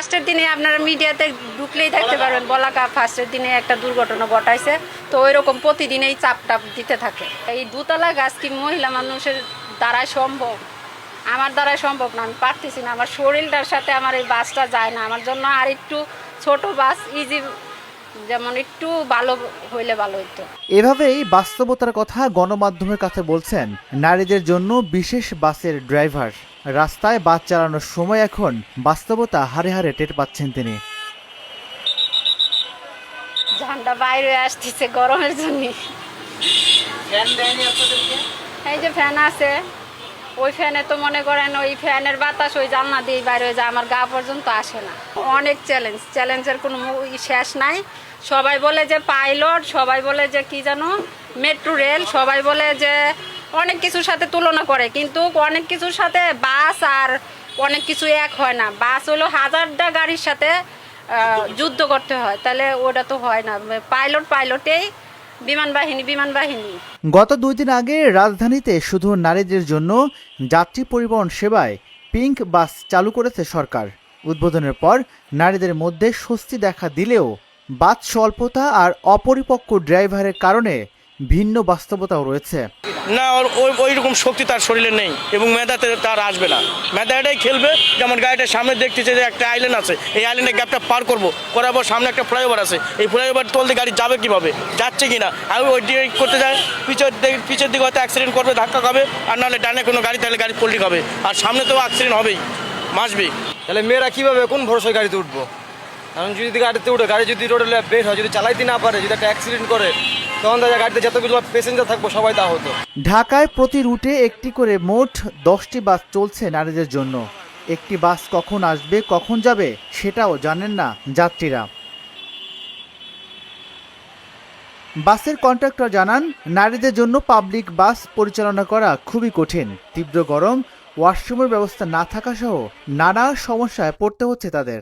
ফার্স্টের দিনে আপনারা মিডিয়াতে ঢুকলেই দেখতে পারবেন বলাকা ফার্স্টের দিনে একটা দুর্ঘটনা ঘটাইছে। তো ওই রকম প্রতিদিনই চাপটাপ দিতে থাকে। এই দোতলা গাছ কি মহিলা মানুষের দ্বারাই সম্ভব? আমার দ্বারাই সম্ভব না, আমি পারতেছি না। আমার শরীরটার সাথে আমার এই বাসটা যায় না। আমার জন্য আর একটু ছোট বাস ইজি, যেমন একটু ভালো হইলে ভালো হইতো। এভাবেই বাস্তবতার কথা গণমাধ্যমের কাছে বলছেন নারীদের জন্য বিশেষ বাসের ড্রাইভার। রাস্তায় বাস চালানোর সময় এখন বাস্তবতা হাড়ে হাড়ে টের পাচ্ছেন তিনি। ঝান্ডা বাইরে আসতেছে গরমের জন্য। এই যে ফ্যান আছে, ওই ফ্যানে তো মনে করেন ওই ফ্যানের বাতাস ওই জানলা দিয়ে বাইরে হয়ে যায়, আমার গা পর্যন্ত আসে না। অনেক চ্যালেঞ্জের কোনো শেষ নাই। সবাই বলে যে পাইলট, সবাই বলে যে কি জানো মেট্রো রেল, সবাই বলে যে অনেক কিছুর সাথে তুলনা করে, কিন্তু অনেক কিছুর সাথে বাস আর অনেক কিছু এক হয় না। বাস হলো হাজারটা গাড়ির সাথে যুদ্ধ করতে হয়, তাহলে ওটা তো হয় না। পাইলটেই বিমান বাহিনী। গত 2 দিন আগে রাজধানীতে শুধু নারীদের জন্য যাত্রী পরিবহন সেবায় পিঙ্ক বাস চালু করেছে সরকার। উদ্বোধনের পর নারীদের মধ্যে স্বস্তি দেখা দিলেও বাস স্বল্পতা আর অপরিপক্ক ড্রাইভারের কারণে ভিন্ন বাস্তবতাও রয়েছে। না, ওই রকম শক্তি তার শরীরে নেই এবং মেধাতে তার আসবে না। মেধা এটাই খেলবে, যেমন গাড়িটার সামনে দেখতেছে যে একটা আইল্যান্ড আছে, এই আইল্যান্ডের গ্যাপটা পার করবো, করার পর সামনে একটা ফ্লাইওভার আছে, এই ফ্লাইওভার তলতে গাড়ি যাবে কীভাবে, যাচ্ছে কি না। আমি ওই দিকে করতে যাই, পিছের দিকে হয়তো অ্যাক্সিডেন্ট করবে, ধাক্কা খাবে, আর নাহলে ডানে কোনো গাড়ি তাহলে গাড়ি পল্টি খাবে, আর সামনে তো অ্যাক্সিডেন্ট হবেই, মাসবেই। তাহলে মেয়েরা কীভাবে কোন ভরসায় গাড়িতে উঠবো? কারণ যদি গাড়িতে উঠে, গাড়ি যদি রোডে বের হয়, যদি চালাইতে না পারে, যদি একটা অ্যাক্সিডেন্ট করে, তখন দেখা গাড়িতে যতগুলো প্যাসেঞ্জার থাকবো সবাই তা হতো। ঢাকায় প্রতি রুটে একটি করে মোট 10টি বাস চলছে নারীদের জন্য। একটি বাস কখন আসবে কখন যাবে সেটাও জানেন না যাত্রীরা। বাসের কন্ট্রাক্টর জানান, নারীদের জন্য পাবলিক বাস পরিচালনা করা খুবই কঠিন। তীব্র গরম, ওয়াশরুমের ব্যবস্থা না থাকা সহ নানা সমস্যায় পড়তে হচ্ছে তাদের।